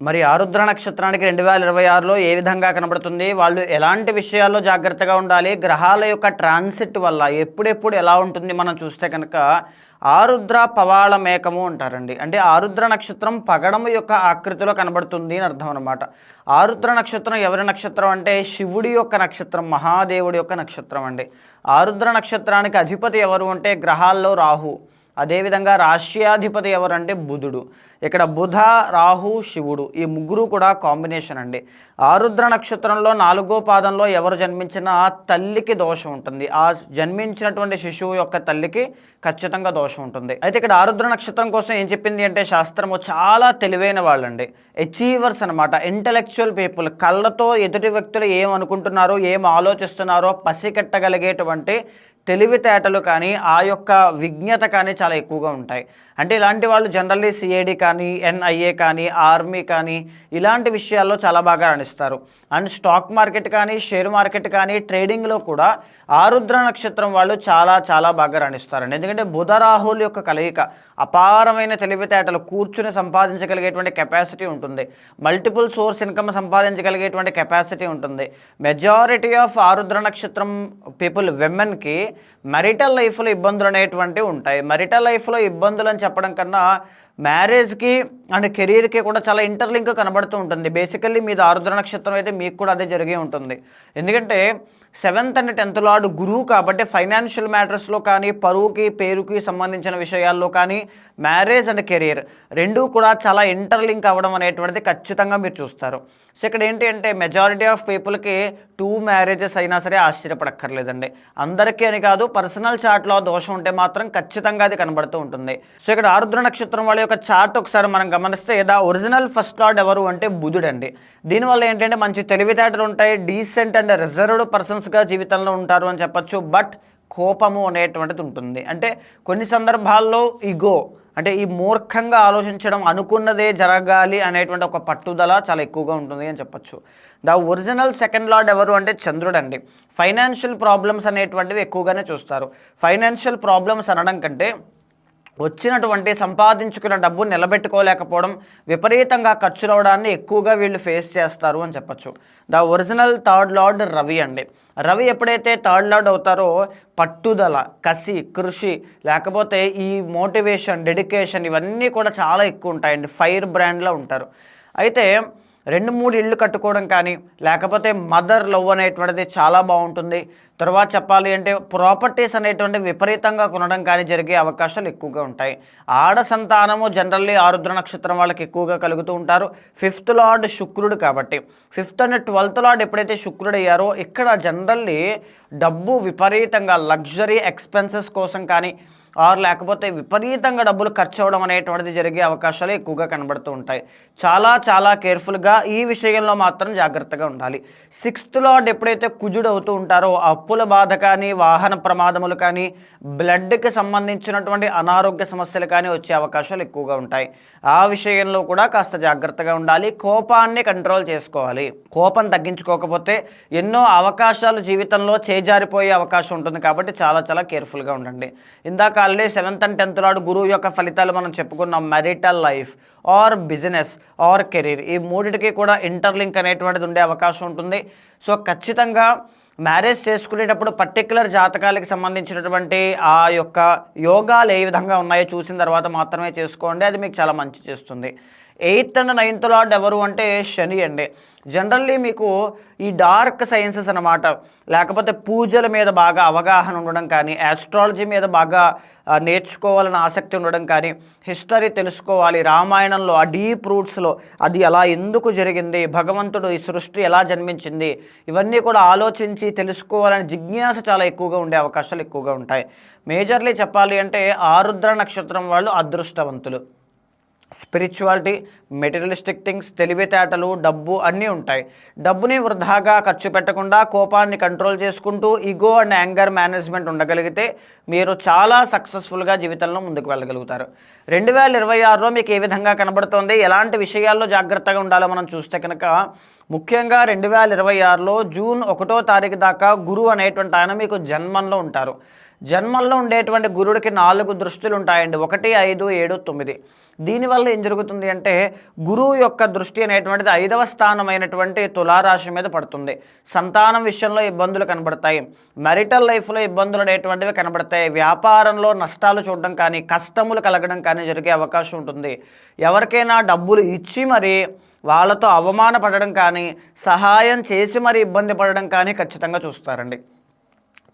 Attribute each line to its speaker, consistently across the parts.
Speaker 1: మరి ఆరుద్ర నక్షత్రానికి 2026లో ఏ విధంగా కనబడుతుంది? వాళ్ళు ఎలాంటి విషయాల్లో జాగ్రత్తగా ఉండాలి? గ్రహాల యొక్క ట్రాన్సిట్ వల్ల ఎప్పుడెప్పుడు ఎలా ఉంటుంది మనం చూస్తే కనుక ఆరుద్ర పవాళ మేకము అంటారండి. అంటే ఆరుద్ర నక్షత్రం పగడము యొక్క ఆకృతిలో కనబడుతుంది అని అర్థం అనమాట. ఆరుద్ర నక్షత్రం ఎవరి నక్షత్రం అంటే శివుడి యొక్క నక్షత్రం, మహాదేవుడి యొక్క నక్షత్రం అండి. ఆరుద్ర నక్షత్రానికి అధిపతి ఎవరు అంటే గ్రహాల్లో రాహు. అదేవిధంగా రాష్ట్రాధిపతి ఎవరంటే బుధుడు. ఇక్కడ బుధ, రాహు, శివుడు ఈ ముగ్గురు కూడా కాంబినేషన్ అండి. ఆరుద్ర నక్షత్రంలో 4వ పాదంలో ఎవరు జన్మించినా తల్లికి దోషం ఉంటుంది. ఆ జన్మించినటువంటి శిశువు యొక్క తల్లికి ఖచ్చితంగా దోషం ఉంటుంది. అయితే ఇక్కడ ఆరుద్ర నక్షత్రం కోసం ఏం చెప్పింది అంటే శాస్త్రము చాలా తెలివైన వాళ్ళండి, అచీవర్స్ అనమాట, ఇంటలెక్చువల్ పీపుల్. కళ్ళతో ఎదుటి వ్యక్తులు ఏం అనుకుంటున్నారో ఏం ఆలోచిస్తున్నారో పసికట్టగలిగేటువంటి తెలివితేటలు కానీ ఆ యొక్క విజ్ఞత కానీ చాలా ఎక్కువగా ఉంటాయి. అంటే ఇలాంటి వాళ్ళు జనరల్లీ సిఐడి కానీ, ఎన్ఐఏ కానీ, ఆర్మీ కానీ ఇలాంటి విషయాల్లో చాలా బాగా రాణిస్తారు. అండ్ స్టాక్ మార్కెట్ కానీ, షేర్ మార్కెట్ కానీ, ట్రేడింగ్లో కూడా ఆరుద్ర నక్షత్రం వాళ్ళు చాలా చాలా బాగా రాణిస్తారండి. ఎందుకంటే బుధ రాహుల యొక్క కలయిక అపారమైన తెలివితేటలు, కూర్చుని సంపాదించగలిగేటువంటి కెపాసిటీ ఉంటుంది, మల్టిపుల్ సోర్స్ ఇన్కమ్ సంపాదించగలిగేటువంటి కెపాసిటీ ఉంటుంది. మెజారిటీ ఆఫ్ ఆరుద్ర నక్షత్రం పీపుల్ విమెన్కి marital లైఫ్లో ఇబ్బందులు అనేటువంటివి ఉంటాయి. marital లైఫ్లో ఇబ్బందులు అని చెప్పడం కన్నా మ్యారేజ్కి అండ్ కెరీర్కి కూడా చాలా ఇంటర్లింక్ కనబడుతూ ఉంటుంది. బేసికల్లీ మీది ఆరుద్ర నక్షత్రం అయితే మీకు కూడా అదే జరిగే ఉంటుంది. ఎందుకంటే 7th and 10th లార్డ్ గురువు కాబట్టి ఫైనాన్షియల్ మ్యాటర్స్లో కానీ, పరువుకి పేరుకి సంబంధించిన విషయాల్లో కానీ, మ్యారేజ్ అండ్ కెరీర్ రెండూ కూడా చాలా ఇంటర్లింక్ అవ్వడం అనేటువంటిది ఖచ్చితంగా మీరు చూస్తారు. సో ఇక్కడ ఏంటి అంటే మెజారిటీ ఆఫ్ పీపుల్కి 2 మ్యారేజెస్ అయినా సరే ఆశ్చర్యపడక్కర్లేదండి. అందరికీ అని కాదు, పర్సనల్ చార్ట్లో దోషం ఉంటే మాత్రం ఖచ్చితంగా అది కనబడుతూ ఉంటుంది. సో ఇక్కడ ఆరుద్ర నక్షత్రం వాళ్ళ యొక్క చార్ట్ ఒకసారి మనం గమనిస్తే ఒరిజినల్ ఫస్ట్ లార్డ్ ఎవరు అంటే బుధుడు అండి. దీనివల్ల ఏంటంటే మంచి తెలివితేటలు ఉంటాయి, డీసెంట్ అండ్ రిజర్వ్డ్ పర్సన్స్గా జీవితంలో ఉంటారు అని చెప్పచ్చు. బట్ కోపము అనేటువంటిది ఉంటుంది. అంటే కొన్ని సందర్భాల్లో ఈగో, అంటే ఈ మూర్ఖంగా ఆలోచించడం, అనుకున్నదే జరగాలి అనేటువంటి ఒక పట్టుదల చాలా ఎక్కువగా ఉంటుంది అని చెప్పచ్చు. ద ఒరిజినల్ సెకండ్ లార్డ్ ఎవరు అంటే చంద్రుడు అండి. ఫైనాన్షియల్ ప్రాబ్లమ్స్ అనేటువంటివి ఎక్కువగానే చూస్తారు. ఫైనాన్షియల్ ప్రాబ్లమ్స్ అనడం కంటే వచ్చినటువంటి సంపాదించుకున్న డబ్బు నిలబెట్టుకోలేకపోవడం, విపరీతంగా ఖర్చులవడాన్ని ఎక్కువగా వీళ్ళు ఫేస్ చేస్తారు అని చెప్పచ్చు. The original third lord Ravi అండి. రవి ఎప్పుడైతే థర్డ్ లార్డ్ అవుతారో పట్టుదల, కసి, కృషి, లేకపోతే ఈ మోటివేషన్, డెడికేషన్ ఇవన్నీ కూడా చాలా ఎక్కువ ఉంటాయండి. ఫైర్ బ్రాండ్లో ఉంటారు. అయితే 2-3 ఇళ్ళు కట్టుకోవడం కానీ, లేకపోతే మదర్ లవ్ అనేటువంటిది చాలా బాగుంటుంది. తర్వాత చెప్పాలి అంటే ప్రాపర్టీస్ అనేటువంటి విపరీతంగా కొనడం కానీ జరిగే అవకాశాలు ఎక్కువగా ఉంటాయి. ఆడ సంతానము జనరల్లీ ఆరుద్ర నక్షత్రం వాళ్ళకి ఎక్కువగా కలుగుతూ ఉంటారు. 5th లార్డ్ శుక్రుడు కాబట్టి 5th and 12th లార్డ్ ఎప్పుడైతే శుక్రుడు అయ్యారో ఇక్కడ జనరల్లీ డబ్బు విపరీతంగా లగ్జరీ ఎక్స్పెన్సెస్ కోసం కానీ లేకపోతే విపరీతంగా డబ్బులు ఖర్చు అవ్వడం అనేటువంటిది జరిగే అవకాశాలు ఎక్కువగా కనబడుతూ ఉంటాయి. చాలా చాలా కేర్ఫుల్గా ఈ విషయంలో మాత్రం జాగ్రత్తగా ఉండాలి. 6th లార్డ్ ఎప్పుడైతే కుజుడు అవుతూ ఉంటారో అప్పుల బాధ కానీ, వాహన ప్రమాదములు కానీ, బ్లడ్కి సంబంధించినటువంటి అనారోగ్య సమస్యలు కానీ వచ్చే అవకాశాలు ఎక్కువగా ఉంటాయి. ఆ విషయంలో కూడా కాస్త జాగ్రత్తగా ఉండాలి. కోపాన్ని కంట్రోల్ చేసుకోవాలి. కోపం తగ్గించుకోకపోతే ఎన్నో అవకాశాలు జీవితంలో చేజారిపోయే అవకాశం ఉంటుంది. కాబట్టి చాలా చాలా కేర్ఫుల్గా ఉండండి. ఇందాక already 7th and 10th lord గురువు యొక్క ఫలితాలు మనం చెప్పుకున్నాం. Marital life or business or career ఈ మూడిటికి కూడా ఇంటర్లింక్ అనేటువంటిది ఉండే అవకాశం ఉంటుంది. సో ఖచ్చితంగా మ్యారేజ్ చేసుకునేటప్పుడు పర్టికులర్ జాతకాలకి సంబంధించినటువంటి ఆ యొక్క యోగాలు ఏ విధంగా ఉన్నాయో చూసిన తర్వాత మాత్రమే చేసుకోండి. అది మీకు చాలా మంచి చేస్తుంది. 8th and 9th లార్డ్ ఎవరు అంటే శని అండి. జనరల్లీ మీకు ఈ డార్క్ సైన్సెస్ అనమాట, లేకపోతే పూజల మీద బాగా అవగాహన ఉండడం కానీ, ఆస్ట్రాలజీ మీద బాగా నేర్చుకోవాలని ఆసక్తి ఉండడం కానీ, హిస్టరీ తెలుసుకోవాలి, రామాయణంలో ఆ డీప్ రూట్స్లో అది ఎలా ఎందుకు జరిగింది, భగవంతుడు ఈ సృష్టి ఎలా జన్మించింది, ఇవన్నీ కూడా ఆలోచించి తెలుసుకోవాలని జిజ్ఞాస చాలా ఎక్కువగా ఉండే అవకాశాలు ఎక్కువగా ఉంటాయి. మేజర్లీ చెప్పాలి అంటే ఆరుద్ర నక్షత్రం వాళ్ళు అదృష్టవంతులు. స్పిరిచువాలిటీ, మెటీరియలిస్టిక్ థింగ్స్, తెలివితేటలు, డబ్బు అన్నీ ఉంటాయి. డబ్బుని వృధాగా ఖర్చు పెట్టకుండా కోపాన్ని కంట్రోల్ చేసుకుంటూ ఈగో అండ్ యాంగర్ మేనేజ్మెంట్ ఉండగలిగితే మీరు చాలా సక్సెస్ఫుల్గా జీవితంలో ముందుకు వెళ్ళగలుగుతారు. 2026లో మీకు ఏ విధంగా కనబడుతోంది, ఎలాంటి విషయాల్లో జాగ్రత్తగా ఉండాలో మనం చూస్తే కనుక ముఖ్యంగా 2026లో జూన్ 1వ తారీఖు దాకా గురువు అనేటువంటి ఆయన మీకు జన్మంలో ఉంటారు. జన్మల్లో ఉండేటువంటి గురుడికి 4 దృష్టిలు ఉంటాయండి, 1, 5, 7, 9. దీనివల్ల ఏం జరుగుతుంది అంటే గురువు యొక్క దృష్టి అనేటువంటిది 5వ స్థానమైనటువంటి తులారాశి మీద పడుతుంది. సంతానం విషయంలో ఇబ్బందులు కనబడతాయి, మ్యారిటల్ లైఫ్లో ఇబ్బందులు అనేటువంటివి కనబడతాయి, వ్యాపారంలో నష్టాలు చూడడం కానీ కష్టములు కలగడం కానీ జరిగే అవకాశం ఉంటుంది. ఎవరికైనా డబ్బులు ఇచ్చి మరి వాళ్ళతో అవమానపడడం కానీ సహాయం చేసి మరి ఇబ్బంది పడడం కానీ ఖచ్చితంగా చూస్తారండి.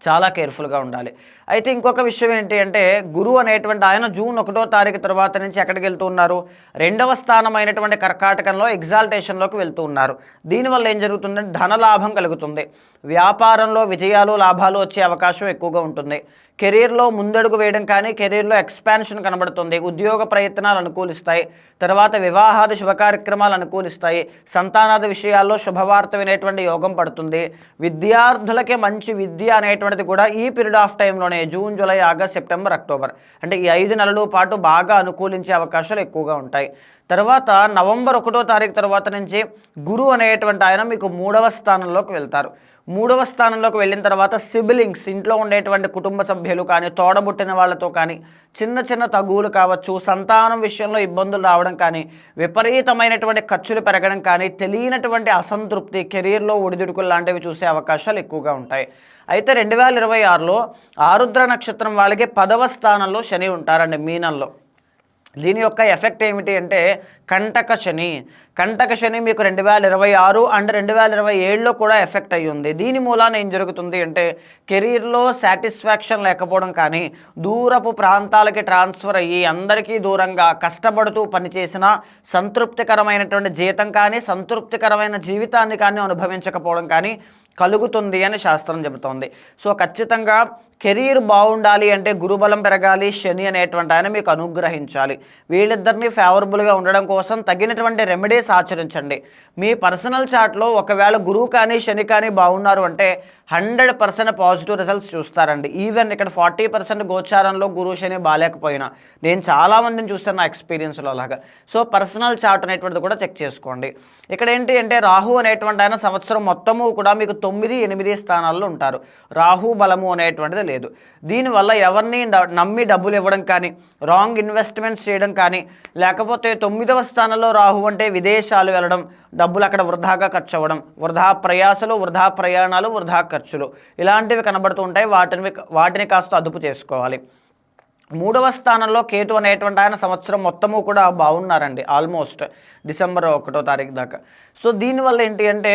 Speaker 1: చాలా కేర్ఫుల్గా ఉండాలి. అయితే ఇంకొక విషయం ఏంటి అంటే గురువు అనేటువంటి ఆయన జూన్ 1వ తారీఖు తర్వాత నుంచి ఎక్కడికి వెళ్తూ ఉన్నారు, 2వ స్థానం అయినటువంటి కర్కాటకంలో ఎగ్జాల్టేషన్లోకి వెళ్తూ ఉన్నారు. దీనివల్ల ఏం జరుగుతుందంటే ధనలాభం కలుగుతుంది, వ్యాపారంలో విజయాలు లాభాలు వచ్చే అవకాశం ఎక్కువగా ఉంటుంది, కెరీర్లో ముందడుగు వేయడం కానీ కెరీర్లో ఎక్స్పాన్షన్ కనబడుతుంది, ఉద్యోగ ప్రయత్నాలు అనుకూలిస్తాయి, తర్వాత వివాహాది శుభ కార్యక్రమాలు అనుకూలిస్తాయి, సంతానాది విషయాల్లో శుభవార్త వినేటువంటి యోగం పడుతుంది. విద్యార్థులకే మంచి విద్య అనేటువంటిది కూడా ఈ పీరియడ్ ఆఫ్ టైంలోనే June, July, August, September, October అంటే ఈ 5 నెలల పాటు బాగా అనుకూలించే అవకాశాలు ఎక్కువగా ఉంటాయి. తర్వాత నవంబర్ 1వ తారీఖు తర్వాత నుంచి గురువు అనేటువంటి ఆయన మీకు 3వ స్థానంలోకి వెళ్తారు. 3వ స్థానంలోకి వెళ్ళిన తర్వాత సిబ్లింగ్స్, ఇంట్లో ఉండేటువంటి కుటుంబ సభ్యులు కానీ తోడబుట్టిన వాళ్ళతో కానీ చిన్న చిన్న తగువులు కావచ్చు, సంతానం విషయంలో ఇబ్బందులు రావడం కానీ విపరీతమైనటువంటి ఖర్చులు పెరగడం కానీ తెలియనటువంటి అసంతృప్తి, కెరీర్లో ఒడిదుడుకులు లాంటివి చూసే అవకాశాలు ఎక్కువగా ఉంటాయి. అయితే 2026లో ఆరుద్ర నక్షత్రం వాళ్ళకి 10వ స్థానంలో శని ఉంటారండి మీనంలో. దీని యొక్క ఎఫెక్ట్ ఏమిటి అంటే కంటక శని. కంటక శని మీకు 2026 అండ్ 2027లో కూడా ఎఫెక్ట్ అయ్యి ఉంది. దీని మూలాన ఏం జరుగుతుంది అంటే కెరీర్లో సాటిస్ఫాక్షన్ లేకపోవడం కానీ దూరపు ప్రాంతాలకి ట్రాన్స్ఫర్ అయ్యి అందరికీ దూరంగా కష్టపడుతూ పనిచేసిన సంతృప్తికరమైనటువంటి జీతం కానీ సంతృప్తికరమైన జీవితాన్ని కానీ అనుభవించకపోవడం కానీ కలుగుతుంది అని శాస్త్రం చెబుతోంది. సో ఖచ్చితంగా కెరీర్ బాగుండాలి అంటే గురుబలం పెరగాలి, శని అనేటువంటి ఆయన మీకు అనుగ్రహించాలి. వీళ్ళిద్దరినీ ఫేవరబుల్గా ఉండడం కోసం తగినటువంటి రెమెడీస్ ఆచరించండి. మీ పర్సనల్ చార్ట్లో ఒకవేళ గురువు కానీ శని కానీ బాగున్నారు అంటే 100% పాజిటివ్ రిజల్ట్స్ చూస్తారండి. ఈవెన్ ఇక్కడ 40% గోచారంలో గురువు శని బాగాలేకపోయినా నేను చాలామందిని చూస్తాను నా ఎక్స్పీరియన్స్లో అలాగా. సో పర్సనల్ చార్ట్ అనేటువంటిది కూడా చెక్ చేసుకోండి. ఇక్కడ ఏంటి అంటే రాహు అనేటువంటి ఆయన సంవత్సరం మొత్తము కూడా మీకు 9, 8 స్థానాల్లో ఉంటారు. రాహు బలము అనేటువంటిది లేదు. దీనివల్ల ఎవరిని నమ్మి డబ్బులు ఇవ్వడం కానీ రాంగ్ ఇన్వెస్ట్మెంట్స్ చేయడం కానీ లేకపోతే 9వ స్థానంలో రాహు అంటే విదేశాలు వెళ్ళడం, డబ్బులు అక్కడ వృధాగా ఖర్చు అవ్వడం, వృధా ప్రయాసలు, వృధా ప్రయాణాలు, వృధా ఖర్చులు ఇలాంటివి కనబడుతూ ఉంటాయి. వాటిని కాస్త అదుపు చేసుకోవాలి. 3వ స్థానంలో కేతు అనేటువంటి ఆయన సంవత్సరం మొత్తము కూడా బాగున్నారండి, ఆల్మోస్ట్ డిసెంబర్ 1వ తారీఖు దాకా. సో దీనివల్ల ఏంటి అంటే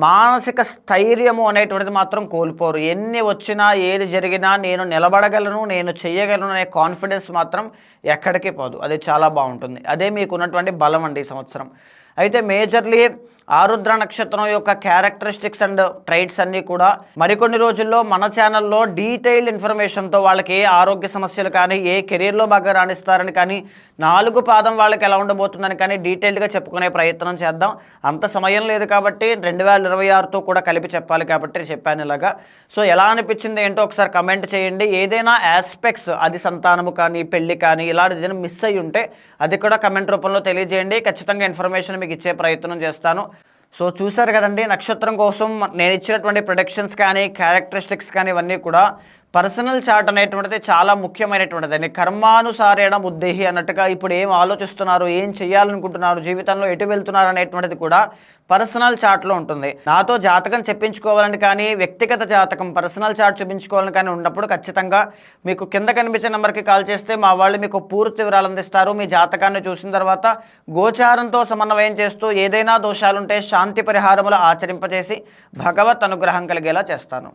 Speaker 1: మానసిక స్థైర్యము అనేటువంటిది మాత్రం కోల్పోరు. ఎన్ని వచ్చినా ఏది జరిగినా నేను నిలబడగలను, నేను చెయ్యగలను అనే కాన్ఫిడెన్స్ మాత్రం ఎక్కడికి పోదు. అది చాలా బాగుంటుంది. అదే మీకు ఉన్నటువంటి బలం అండి ఈ సంవత్సరం. అయితే మేజర్లీ ఆరుద్ర నక్షత్రం యొక్క క్యారెక్టరిస్టిక్స్ అండ్ ట్రైట్స్ అన్నీ కూడా మరికొన్ని రోజుల్లో మన ఛానల్లో డీటెయిల్డ్ ఇన్ఫర్మేషన్తో వాళ్ళకి ఏ ఆరోగ్య సమస్యలు కానీ ఏ కెరీర్లో బాగా రాణిస్తారని కానీ 4 పాదం వాళ్ళకి ఎలా ఉండబోతుందని కానీ డీటెయిల్డ్గా చెప్పుకునే ప్రయత్నం చేద్దాం. అంత సమయం లేదు కాబట్టి 2026తో కూడా కలిపి చెప్పాలి కాబట్టి చెప్పాను ఇలాగా. సో ఎలా అనిపించింది ఏంటో ఒకసారి కమెంట్ చేయండి. ఏదైనా ఆస్పెక్ట్స్ అది సంతానము కానీ పెళ్ళి కానీ ఇలాంటిది ఏదైనా మిస్ అయ్యి ఉంటే అది కూడా కమెంట్ రూపంలో తెలియజేయండి. ఖచ్చితంగా ఇన్ఫర్మేషన్ మీకు ఇచ్చే ప్రయత్నం చేస్తాను. సో చూసారు కదండి, నక్షత్రం కోసం నేను ఇచ్చినటువంటి ప్రొడక్షన్స్ కానీ క్యారెక్టరిస్టిక్స్ కానీ ఇవన్నీ కూడా పర్సనల్ చార్ట్ అనేటువంటిది చాలా ముఖ్యమైనటువంటిది. కర్మానుసారేణ బుద్ధిహి అన్నట్టుగా ఇప్పుడు ఏం ఆలోచిస్తున్నారు, ఏం చేయాలనుకుంటున్నారు, జీవితంలో ఎటు వెళ్తున్నారు అనేటువంటిది కూడా పర్సనల్ చార్ట్లో ఉంటుంది. నాతో జాతకం చెప్పించుకోవాలని కానీ వ్యక్తిగత జాతకం పర్సనల్ చార్ట్ చూపించుకోవాలని కానీ ఉన్నప్పుడు ఖచ్చితంగా మీకు కింద కనిపించే నెంబర్కి కాల్ చేస్తే మా వాళ్ళు మీకు పూర్తి వివరాలు అందిస్తారు. మీ జాతకాన్ని చూసిన తర్వాత గోచారంతో సమన్వయం చేస్తూ ఏదైనా దోషాలుంటే శాంతి పరిహారములు ఆచరింపజేసి భగవత్ అనుగ్రహం కలిగేలా చేస్తాను.